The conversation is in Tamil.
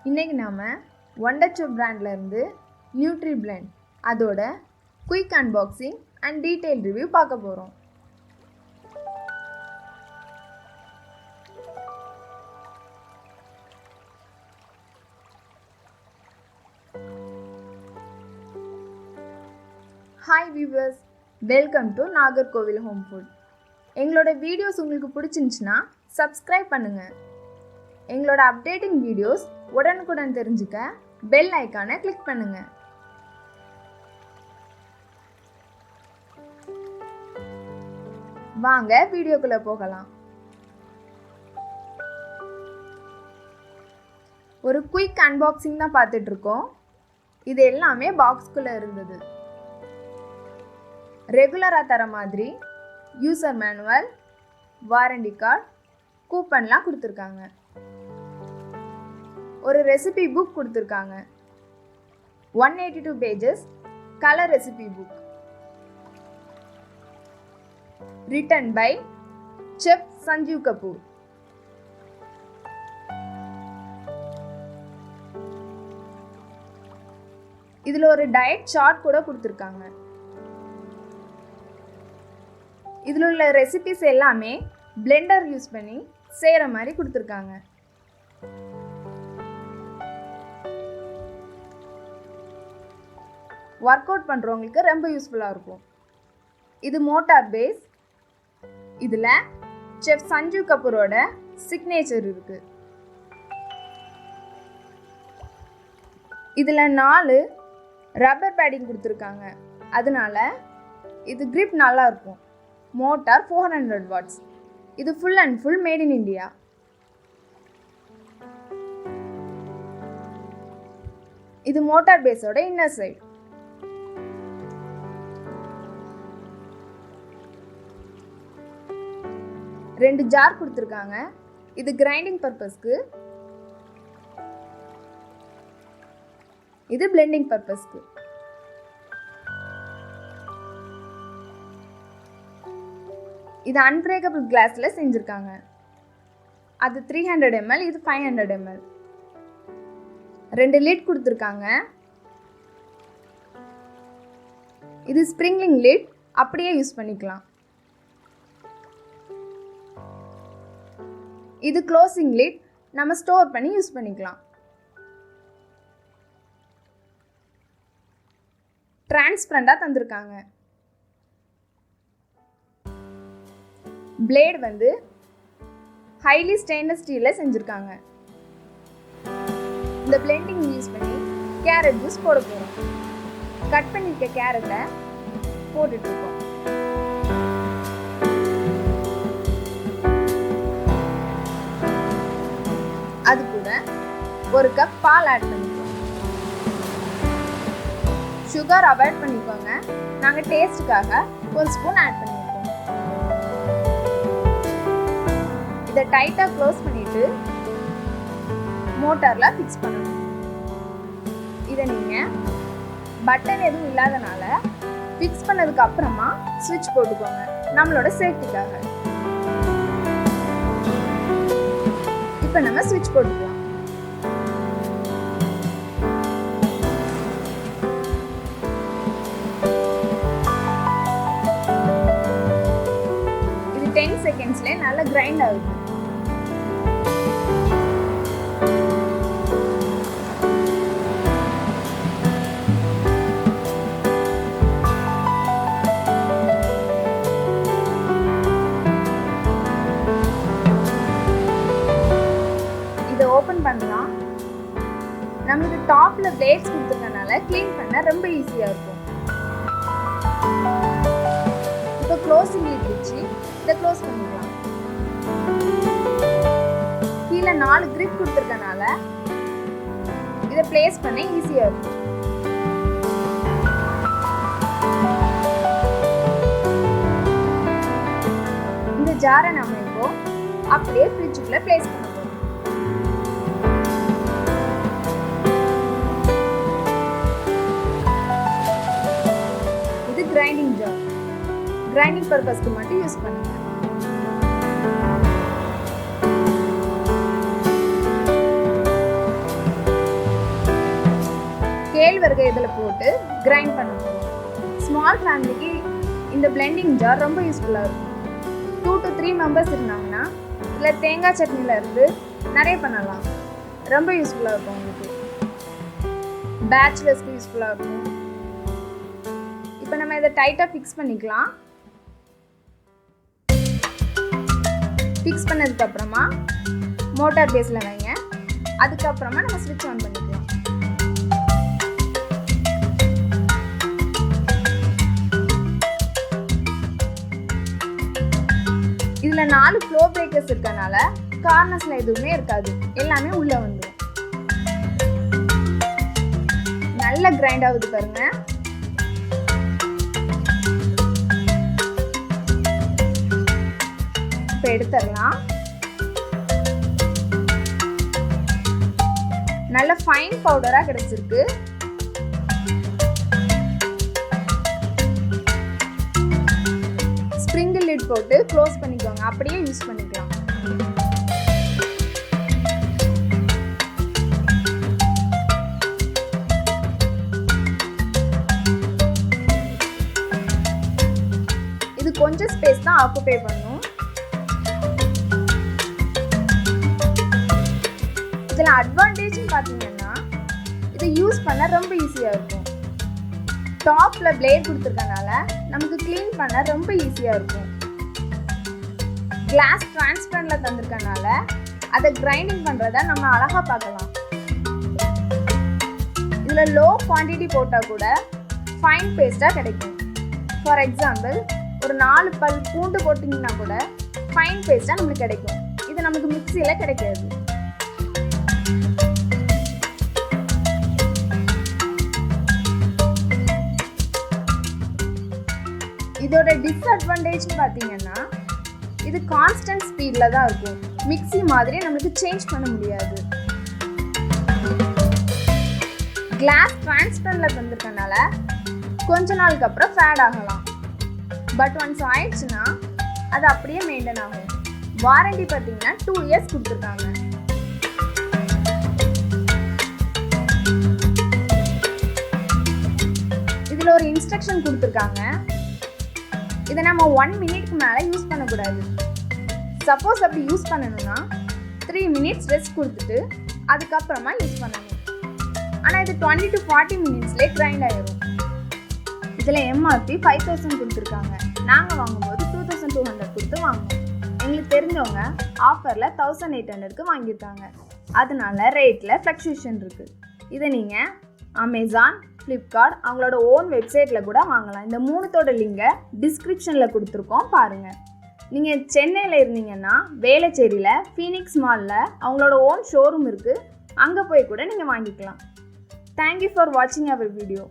இன்றைக்கி நாம் Wonderchef பிராண்டில் இருந்து Nutriblend அதோட quick unboxing and detail review பார்க்க போகிறோம். Hi viewers, welcome to Nagercoil home food. எங்களோட வீடியோஸ் உங்களுக்கு பிடிச்சிருந்துச்சுன்னா சப்ஸ்கிரைப் பண்ணுங்கள். எங்களோட அப்டேட்டிங் வீடியோஸ் உடனுக்குடன் தெரிஞ்சுக்க பெல் ஐக்கானை கிளிக் பண்ணுங்கள். வாங்க வீடியோக்குள்ளே போகலாம். ஒரு குயிக் அன்பாக்சிங் தான் பார்த்துட்ருக்கோம். இது எல்லாமே பாக்ஸ்குள்ளே இருந்தது. ரெகுலராக தர மாதிரி யூசர் மேனுவல், வாரண்டி கார்டு, கூப்பன்லாம் கொடுத்துருக்காங்க. ஒரு ரெசிபி புக் கொடுத்துருக்காங்க. 182 pages colour recipe book. Written by chef Sanjeev Kapoor. இதில் ஒரு டயட் சார்ட் கூட கொடுத்துருக்காங்க. இதில் உள்ள ரெசிபிஸ் எல்லாமே பிளெண்டர் யூஸ் பண்ணி செய்கிற மாதிரி கொடுத்துருக்காங்க. ஒர்க் அவுட் பண்ணுறவங்களுக்கு ரொம்ப யூஸ்ஃபுல்லாக இருக்கும். இது மோட்டார் பேஸ். இதில் செஃப் சஞ்சீவ் கபூரோட சிக்னேச்சர் இருக்குது. இதில் 4 ரப்பர் பேடிங் கொடுத்துருக்காங்க. அதனால இது கிரிப் நல்லா இருக்கும். Motor 400 watts. இது full and full made in India. இது மோட்டார் பேஸோட இன்னர் சைடு. ரெண்டு ஜார் கொடுத்துருக்காங்க. இது கிரைண்டிங் பர்பஸ்க்கு, இது பிளெண்டிங் பர்பஸ்க்கு. இது அன்பிரேக்கபிள் கிளாஸ்ல செஞ்சிருக்காங்க. அது 300 ml, இது 500 ml. ரெண்டு லிட் கொடுத்துருக்காங்க. இது ஸ்ப்ரிங்லிங் லிட், அப்படியே யூஸ் பண்ணிக்கலாம். இது க்ளோசிங் லிட், நம்ம ஸ்டோர் பண்ணி யூஸ் பண்ணிக்கலாம். டிரான்ஸ்பரண்டாக தந்திருக்காங்க. பிளேட் வந்து ஹைலி ஸ்டெயின்லெஸ் ஸ்டீலில் செஞ்சுருக்காங்க. இந்த பிளெண்டிங் யூஸ் பண்ணி கேரட் ஜூஸ் போட போகிறோம். கட் பண்ணியிருக்க கேரட்டை போட்டுட்ருக்கோம். அது கூட 1 கப் பால் ஆட் பண்ணிக்கோங்க. சுகர் அவாய்ட் பண்ணிக்கோங்க. நாங்கள் டேஸ்ட்டுக்காக 1 ஸ்பூன் ஆட் பண்ணியிருக்கோம். இதை டைட்டாக க்ளோஸ் பண்ணிட்டு மோட்டாரில் ஃபிக்ஸ் பண்ணணும். இதை நீங்கள் பட்டன் எதுவும் இல்லாதனால ஃபிக்ஸ் பண்ணதுக்கு அப்புறமா ஸ்விட்ச் போட்டுக்கோங்க, நம்மளோட சேஃப்டிக்காக. இப்போ நம்ம ஸ்விட்ச் போட்டுக்கலாம். இது 10 செகண்ட்ஸ்ல நல்லா கிரைண்ட் ஆகுது. ஓப்பன் பண்ணலாம். நமக்கு டாப்ல பிளேட்ஸ் கொடுத்துருக்கனால க்ளீன் பண்ண ரொம்ப ஈஸியாக இருக்கும். இப்போ க்ளோசிங் லிட் வச்சு இதை க்ளோஸ் பண்ணிக்கலாம். கீழே 4 கிரிப் கொடுத்துருக்கனால இதை பிளேஸ் பண்ண ஈஸியாக இருக்கும். இந்த ஜாரை நம்ம இப்போ அப்படியே ஃப்ரிட்ஜுக்குள்ளே பிளேஸ் பண்ண போகிறோம். கிரைண்டிங் ஜார், கிரைண்டிங் பர்பஸ்க்கு மட்டும் யூஸ் பண்ணுங்க. வர்க்க இதில் போட்டு கிரைண்ட் பண்ணணும். ஸ்மால் ஃபேமிலிக்கு இந்த பிளெண்டிங் ஜார் ரொம்ப யூஸ்ஃபுல்லாக இருக்கும். 2 to 3 மெம்பர்ஸ் இருந்தாங்கன்னா இதில் தேங்காய் சட்னியில் இருந்து நிறைய பண்ணலாம். ரொம்ப யூஸ்ஃபுல்லாக இருக்கும் உங்களுக்கு. பேச்சுலர்ஸ்க்கு யூஸ்ஃபுல்லாக இருக்கும். இப்போ நம்ம இதை டைட்டாக ஃபிக்ஸ் பண்ணிக்கலாம். ஃபிக்ஸ் பண்ணதுக்கப்புறமா மோட்டார் பேஸில் வைங்க. அதுக்கப்புறமா நம்ம ஸ்விட்ச் ஆன் பண்ணிக்கலாம். இதில் 4 ஃப்ளோ பிரேக்கர்ஸ் இருக்கனால கார்னர்ஸில் எதுவுமே இருக்காது, எல்லாமே உள்ளே வந்துடும். நல்ல கிரைண்ட் ஆகுது பாருங்க. இப்போ எடுத்துடலாம். நல்ல ஃபைன் பவுடராக கிடைச்சிருக்கு. ஸ்ப்ரிங்கிள் லிட் போட்டு க்ளோஸ் பண்ணிக்கோங்க. அப்படியே யூஸ் பண்ணிக்கலாம். இது கொஞ்சம் ஸ்பேஸ் தான் ஆக்குபை பண்ணும். இதில் அட்வான்டேஜ்னு பார்த்தீங்கன்னா இதை யூஸ் பண்ண ரொம்ப ஈஸியாக இருக்கும். டாப்பில் பிளேட் கொடுத்துருக்கனால நமக்கு க்ளீன் பண்ண ரொம்ப ஈஸியாக இருக்கும். கிளாஸ் டிரான்ஸ்பரண்டில் தந்திருக்கனால அதை கிரைண்டிங் பண்ணுறத நம்ம அழகாக பார்க்கலாம். இதில் லோ குவான்டிட்டி போட்டால் கூட ஃபைன் பேஸ்ட்டாக கிடைக்கும். ஃபார் எக்ஸாம்பிள் ஒரு 4 பல் பூண்டு போட்டிங்கன்னா கூட ஃபைன் பேஸ்ட்டாக நம்மளுக்கு கிடைக்கும். இது நமக்கு மிக்சியில் கிடைக்காது. இதோட டிஸ்அட்வான்டேஜ்னு பார்த்தீங்கன்னா இது கான்ஸ்டன்ட் ஸ்பீடில் தான் இருக்கும். மிக்சி மாதிரி நம்மளுக்கு சேஞ்ச் பண்ண முடியாது. கிளாஸ் டிரான்ஸ்பரண்டில் தந்திருக்கனால கொஞ்ச நாளுக்கு அப்புறம் ஃபேட் ஆகலாம். பட் ஒன்ஸ் ஆயிடுச்சுன்னா அது அப்படியே மெயின்டைன் ஆகும். வாரண்டி பார்த்தீங்கன்னா 2 இயர்ஸ் கொடுத்துருக்காங்க. இதில் ஒரு இன்ஸ்ட்ரக்ஷன் கொடுத்துருக்காங்க. இதை நம்ம 1 மினிட்க்கு மேலே யூஸ் பண்ணக்கூடாது. சப்போஸ் அப்படி யூஸ் பண்ணணும்னா 3 மினிட்ஸ் ரெஸ்ட் கொடுத்துட்டு அதுக்கப்புறமா யூஸ் பண்ணணும். ஆனால் இது 20 to 40 மினிட்ஸ்லேயே கிரைண்ட் ஆயிடும். இதில் எம்ஆர்பி 5000 கொடுத்துருக்காங்க. நாங்கள் வாங்கும்போது 2200 கொடுத்து வாங்குவோம். எங்களுக்கு தெரிஞ்சவங்க ஆஃபரில் 1800க்கு வாங்கியிருக்காங்க. அதனால ரேட்டில் ஃப்ளக்சுவேஷன் இருக்குது. இதை நீங்கள் அமேசான், ஃப்ளிப்கார்ட் அவங்களோட ஓன் வெப்சைட்டில் கூட வாங்கலாம். இந்த 3தோட லிங்கை டிஸ்கிரிப்ஷனில் கொடுத்துருக்கோம் பாருங்கள். நீங்கள் சென்னையில் இருந்தீங்கன்னா வேளச்சேரியில் ஃபீனிக்ஸ் மாலில் அவங்களோட ஓன் ஷோரூம் இருக்குது. அங்கே போய் கூட நீங்கள் வாங்கிக்கலாம். தேங்க்யூ ஃபார் வாட்சிங் அவர் வீடியோ.